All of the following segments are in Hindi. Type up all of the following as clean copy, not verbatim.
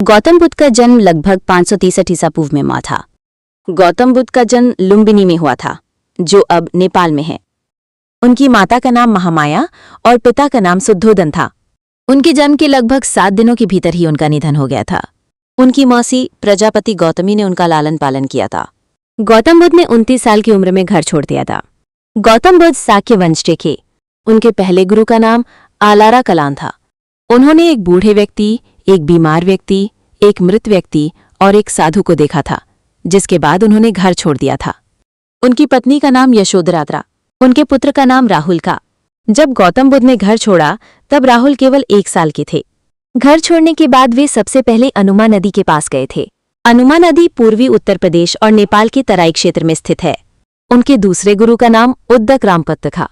गौतम बुद्ध का जन्म लगभग 563 ईसा पूर्व में हुआ था। गौतम बुद्ध का जन्म लुम्बिनी में हुआ था, जो अब नेपाल में है। उनकी माता का नाम महामाया और पिता का नाम शुद्धोदन था। उनके जन्म के लगभग 7 दिनों के भीतर ही उनका निधन हो गया था। उनकी मौसी प्रजापति गौतमी ने उनका लालन पालन किया था। गौतम बुद्ध ने 29 साल की उम्र में घर छोड़ दिया था। गौतम बुद्ध शाक्य वंश के थे। उनके पहले गुरु का नाम आलारा कलान था। उन्होंने एक बूढ़े व्यक्ति, एक बीमार व्यक्ति, एक मृत व्यक्ति और एक साधु को देखा था, जिसके बाद उन्होंने घर छोड़ दिया था। उनकी पत्नी का नाम यशोधरा था। उनके पुत्र का नाम राहुल था। जब गौतम बुद्ध ने घर छोड़ा तब राहुल केवल 1 साल के थे। घर छोड़ने के बाद वे सबसे पहले अनुमा नदी के पास गए थे। अनुमा नदी पूर्वी उत्तर प्रदेश और नेपाल के तराई क्षेत्र में स्थित है। उनके दूसरे गुरु का नाम उद्दक रामपत्त था।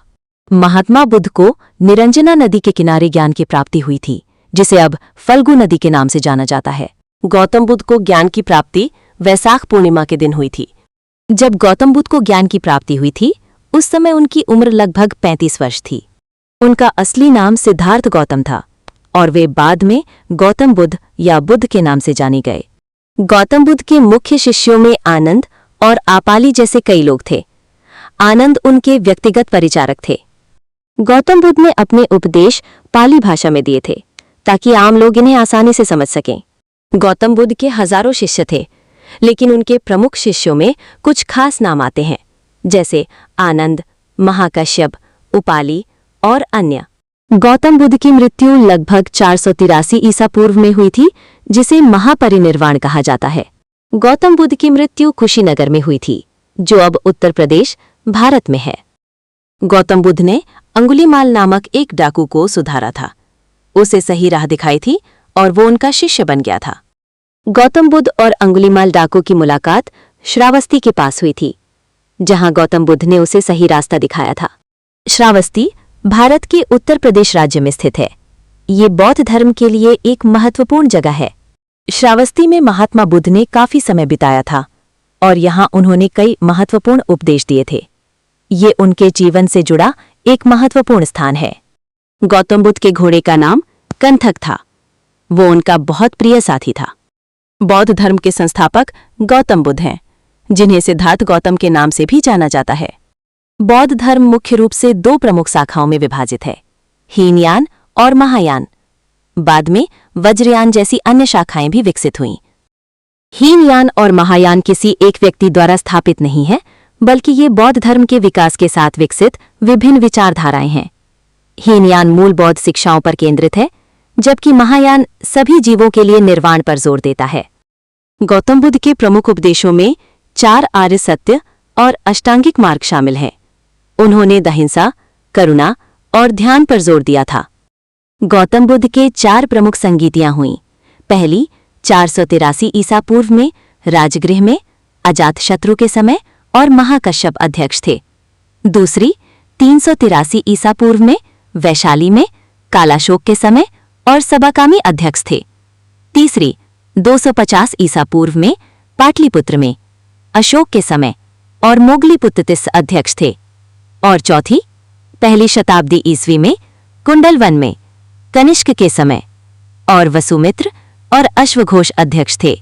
महात्मा बुद्ध को निरंजना नदी के किनारे ज्ञान की प्राप्ति हुई थी, जिसे अब फल्गु नदी के नाम से जाना जाता है। गौतम बुद्ध को ज्ञान की प्राप्ति वैशाख पूर्णिमा के दिन हुई थी। जब गौतम बुद्ध को ज्ञान की प्राप्ति हुई थी, उस समय उनकी उम्र लगभग 35 वर्ष थी। उनका असली नाम सिद्धार्थ गौतम था और वे बाद में गौतम बुद्ध या बुद्ध के नाम से जाने गए। गौतम बुद्ध के मुख्य शिष्यों में आनंद और आपाली जैसे कई लोग थे। आनंद उनके व्यक्तिगत परिचारक थे। गौतम बुद्ध ने अपने उपदेश पाली भाषा में दिए थे ताकि आम लोग इन्हें आसानी से समझ सकें। गौतम बुद्ध के हजारों शिष्य थे, लेकिन उनके प्रमुख शिष्यों में कुछ खास नाम आते हैं, जैसे आनंद, महाकश्यप, उपाली और अन्य। गौतम बुद्ध की मृत्यु लगभग 483 ईसा पूर्व में हुई थी, जिसे महापरिनिर्वाण कहा जाता है। गौतम बुद्ध की मृत्यु कुशीनगर में हुई थी, जो अब उत्तर प्रदेश, भारत में है। गौतम बुद्ध ने अंगुलीमाल नामक एक डाकू को सुधारा था। उसे सही राह दिखाई थी और वो उनका शिष्य बन गया था। गौतम बुद्ध और अंगुलीमाल डाकू की मुलाकात श्रावस्ती के पास हुई थी, जहां गौतम बुद्ध ने उसे सही रास्ता दिखाया था। श्रावस्ती भारत के उत्तर प्रदेश राज्य में स्थित है। ये बौद्ध धर्म के लिए एक महत्वपूर्ण जगह है। श्रावस्ती में महात्मा बुद्ध ने काफी समय बिताया था और यहाँ उन्होंने कई महत्वपूर्ण उपदेश दिए थे। ये उनके जीवन से जुड़ा एक महत्वपूर्ण स्थान है। गौतम बुद्ध के घोड़े का नाम कंथक था। वो उनका बहुत प्रिय साथी था। बौद्ध धर्म के संस्थापक गौतम बुद्ध हैं, जिन्हें सिद्धार्थ गौतम के नाम से भी जाना जाता है। बौद्ध धर्म मुख्य रूप से 2 प्रमुख शाखाओं में विभाजित है, हीनयान और महायान। बाद में वज्रयान जैसी अन्य शाखाएं भी विकसित हुईं। हीनयान और महायान किसी एक व्यक्ति द्वारा स्थापित नहीं है, बल्कि ये बौद्ध धर्म के विकास के साथ विकसित विभिन्न विचारधाराएं हैं। हीनयान मूल बौद्ध शिक्षाओं पर केंद्रित है, जबकि महायान सभी जीवों के लिए निर्वाण पर जोर देता है। गौतम बुद्ध के प्रमुख उपदेशों में 4 आर्य सत्य और अष्टांगिक मार्ग शामिल हैं। उन्होंने अहिंसा, करुणा और ध्यान पर जोर दिया था। गौतम बुद्ध के 4 प्रमुख संगीतियां हुईं। पहली 483 ईसा पूर्व में राजगृह में अजातशत्रु के समय और महाकश्यप अध्यक्ष थे। दूसरी 383 ईसा पूर्व में वैशाली में कालाशोक के समय और सबाकामी अध्यक्ष थे। तीसरी 250 ईसा पूर्व में पाटलिपुत्र में अशोक के समय और मोगलीपुत्तिस अध्यक्ष थे। और चौथी 1ली शताब्दी ईस्वी में कुंडलवन में कनिष्क के समय और वसुमित्र और अश्वघोष अध्यक्ष थे।